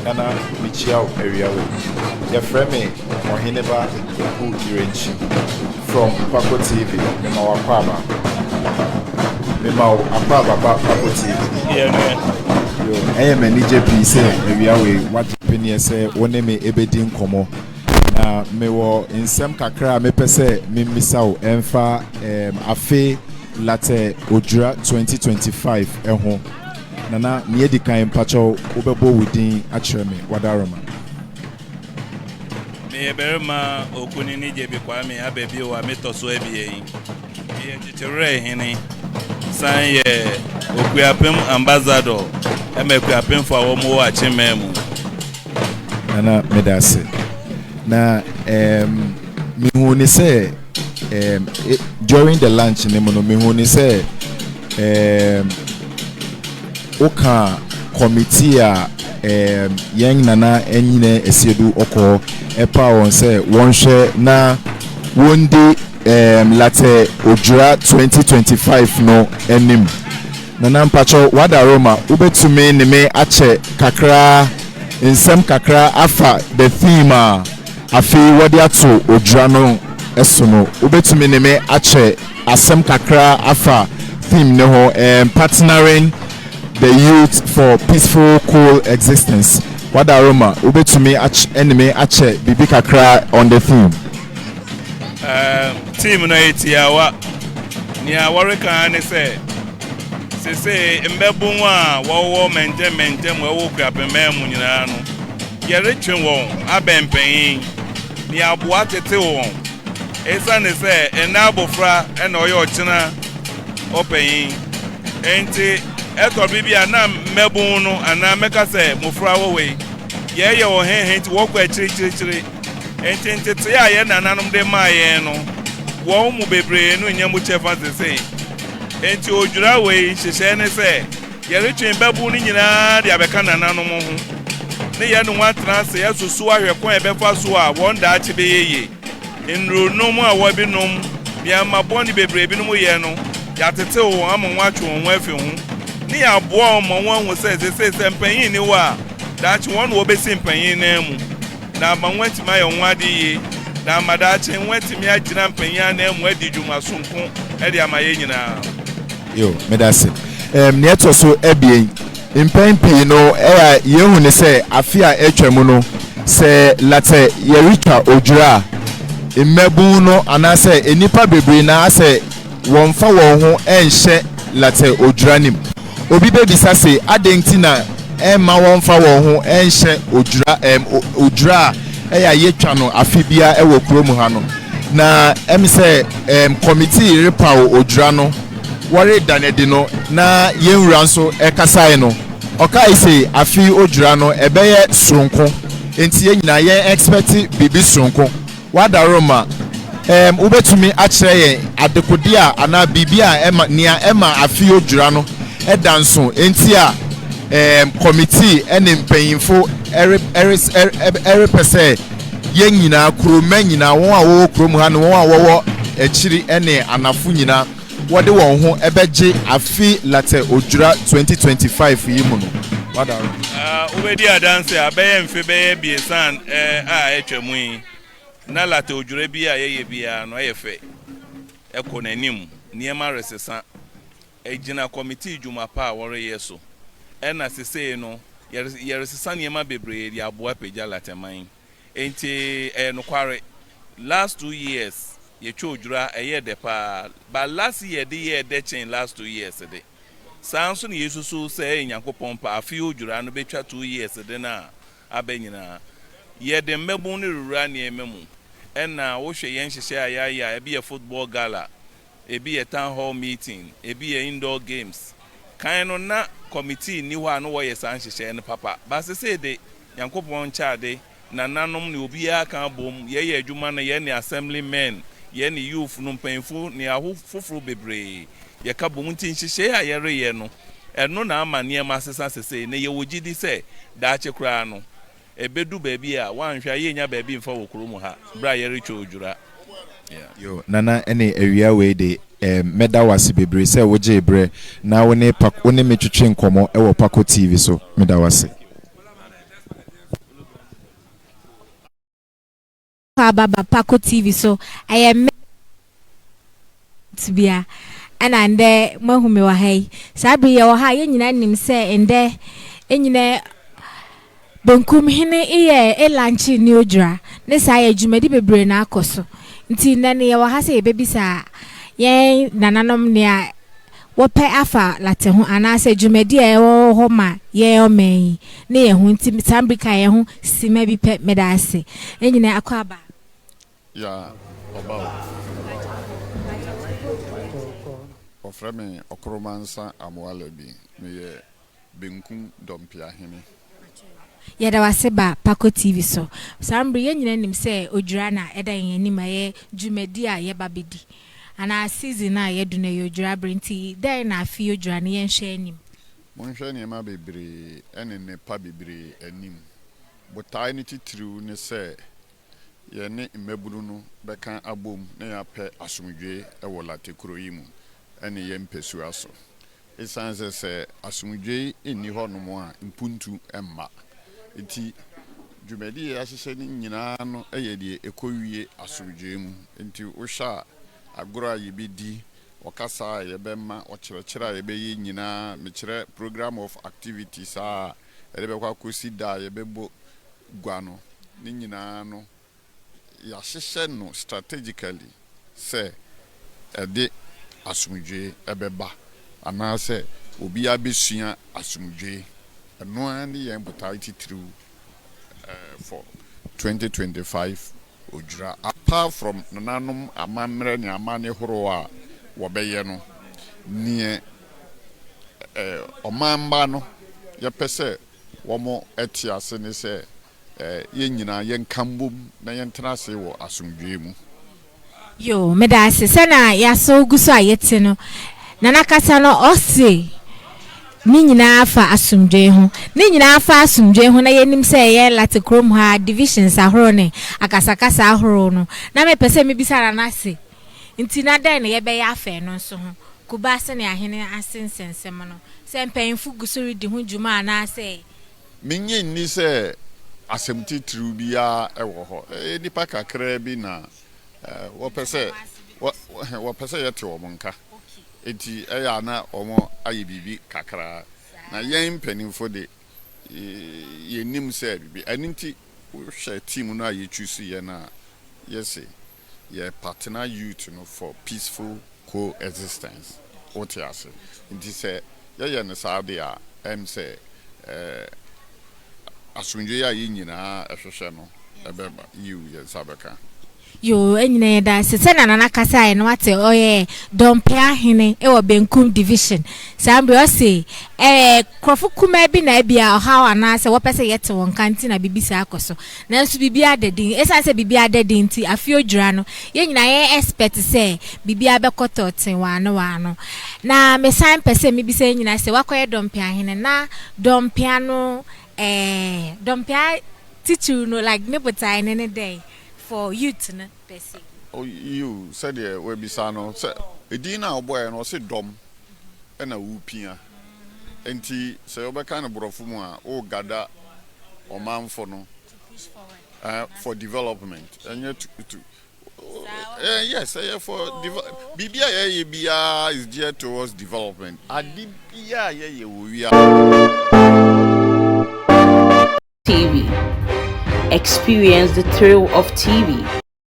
Nana Michiao area. Your friend me Ahenease from Paco TV, Mema Aquaba. Mema Aquaba Paco TV. Yeah, man. I am a NJP say area way what opinion say one me ebedin komo. Na me wo insem kakra me pese me misao emfa afe Larteh Odwira 2025 eho. Nana me di kan pacho obebo within akyereme wadaroma. Me berema okuni ni je bi kwa me abebi o ametoso ebie yi. Me titere hene san ye okuapem ambassador emekuapem for wo mo achememu. Nana medase. Na me hu ni say during the lunch me hu ni say oka committee a yang nana enyine esiedu oko epa won say won hwe na wondi Larteh Odwira 2025 no enim nana mpacho wadaroma ubetumi ne me ache kakra insem kakra afa the theme afi wodi ato Odwira no esono ubetumi ne me ache asem kakra afa theme ne ho partnering the youth for peaceful coexistence. What aroma ubetumi enemy ache bibi kakra on the theme. Team no etiawa ni awareka ne se mbebu a wo mentem wo krapemem nyina no yere twen won abempen ni aboa tete won esa ne se enabofra ena oye ochina open enti eto bibia na mebun no ana meka se mofra wo we ye wo hen ti wo kwa chiri enti ya ye nananom de maye no wo mu bebre no nyam chefa se enti Odwira we hyehye ne se ye retwen babu ni nyina de abeka nananom ho ne ye no watra se ye susu ahwe kon ebefa so a won da ache be yeye enru no mu a wo bi nom bia maboni bebre bi no mu ye no ya tete wo amon watwe won afi ho ni aboa mo won hu se mpanyin ni wa dachi won wo be mpanyin na mu na manwanti ma ye nwade yi na madachi nwati mi agina mpanyin na mu adi dwuma sonko e de amaye nyina yo medase ne eto so ebien mpanpi no ye hu ne se afia etwemu no se Larteh ye richa Odwira mmebu no anase enipa bebre na se won fa won ho enhye Larteh Odwira nim obi bebisa se adenti na ma won fa won ho enhye Odwira ya yetwa no afibia ewo kurom ha no na se committee repa Odwira no wore danedi no na yenwura nso ekasai no okai se afi Odwira no ebeye sonko enti yenyina yen expect bibi sonko wadaroma ubetumi akire yen adekodi a ana bibia ema afi Odwira no edanso enti a committee ene mpanyimfo ere pese yenyina kuroma nyina won a wo kurom ha no won a wo ekiri ene anafu nyina wode won ho ebeje afi Larteh Odwira 2025 yi mu no wada ubedi adanse abeye mfe beye biesan etwemu yi na Larteh Odwira bi a yeye bia no yefe ekonanim niema resesa ejina committee juma pa wore yeso ena sese no yeresesa niema bebre ya aboa peja Larteh man enti no kware last 2 years ye Odwira eye de pa but last year de chain last 2 years de sanso ne yesusu se enyankopon pa afi Odwira no betwa 2 years de na abanyina ye de mmebun ne rura ne ememu ena wo hwe yen hyehye ayaya ebi ye football gala ebi ye town hall meeting ebi ye indoor games kan no na committee ni ho ano wo ye san hyehye ne papa ba se de yankopon chaade na nanom ne obi aka bom ye adwuma na ye ne assemblymen ye ne youth no mpanfo ne aho foforo bebre ye ka bom ntin hyehye a ye reye no eno na amane ma sesa sese ne ye wogidi se daache kra no ebedu baabi a wanhwa ye nya baabi mfa wokro ha bra ye recho Odwira yo nana ene awia we de meda wase bebre se woje bre na woni pak woni metwetwe nkomo e wo Paco TV so meda wase ababa Paco TV so I am to be a and there Mahumi wa hay Sabri or high in him say and there in Bonkum hene e lanchi ni Odwira ne sa ya dwumadi bebre na akoso nti nane ya wa se bebi sa yen nananom ne a wope afa late ho anase dwumadi e wo ho ma ye omen ne ye ho nti sambrika ye ho sima bi pe medase enyina akwaba ya oba oframe okromansa amwale bi me ye benkum dompia hene yada waseba Paco TV so sambri yenyina nim se Odwira na eda yenim aye dwumadi a ye babedi ana season a ye du na ye Odwira brinti den na afi Odwira na ye nhwe anim monhwe ne ma bebre ene ne pa bebre anim botai ne titiriu ne se ye ne mmeburu no beka abom na ya pe asomdwe e wo Larteh kuro yi mu ene ye mpesu aso esanse se asomdwe eni honom a mpuntu emma enti dwumadi ya hyehyɛ ne nyinaa no ɛyɛ de ekowie asomdwe mu enti wohwa agora yebedi wakasa yebema okyerɛkyerɛ yebɛyi nyinaa mekyerɛ program of activities a ɛde bɛkɔ akosi da yebɛbɔ gua no ne nyinaa no ya hyehyɛ no strategically sɛ ɛde asomdwe ɛbɛba anaasɛ obi abɛsua asomdwe no and the embodied through for 2025 Odwira apart from nananum amamre ne amane horo a wobeye no ne omamba no ye pese womo etiase ne se ye nyina ye nkambom na ye ntenase wo asomdwe mu yo medase sana yaso guso ayete no nana kasa no ose ni nyina afa asomdwe ho ni nyina afa asomdwe ho na yenim se ye Larteh krom ha divisions ahoro ne akasakasa ahoro no na me pese me bisara na se nti na dan ne ye be ya afa no so ho kuba se ne ahene asensensem no se mpanfu gusori di ho djuma na se menye ni se asemti tru bia ewo ho nipa kakra bi na wo pese yete wo monka eti eya na omo aye bibi kakra na yen mpanimfo de yenim se bibi aninti wo hwe team no aye choose ye na yes ye partner youth no for peaceful coexistence what you say nti se ye ne saudi a say asundwe ya yi nyina ehwehwe no ebeba you ye sabeka yo enyina da se na nana kasa no ate oye dompia hene e wo benkum division sambre o se krofo kuma bi na bia ha ana se wo pese yete won kanti na bibisa akoso na nso bibia dadin esa se bibia dadin ti afi Odwira no ye nyina ye expect se bibia bekoto ten wano na me san pese me bisa nyina se wakoye dompia hene na dompia no dompia teacher no like me botai ne day for youth na pese oh you said we bisa no say edina oboy no say dom na wupia enti say obeka na borofo mu a o gada omanfo no for development enye to yes for bibia ye bia is geared towards development adi bia ye wo wi TV. Experience the thrill of TV.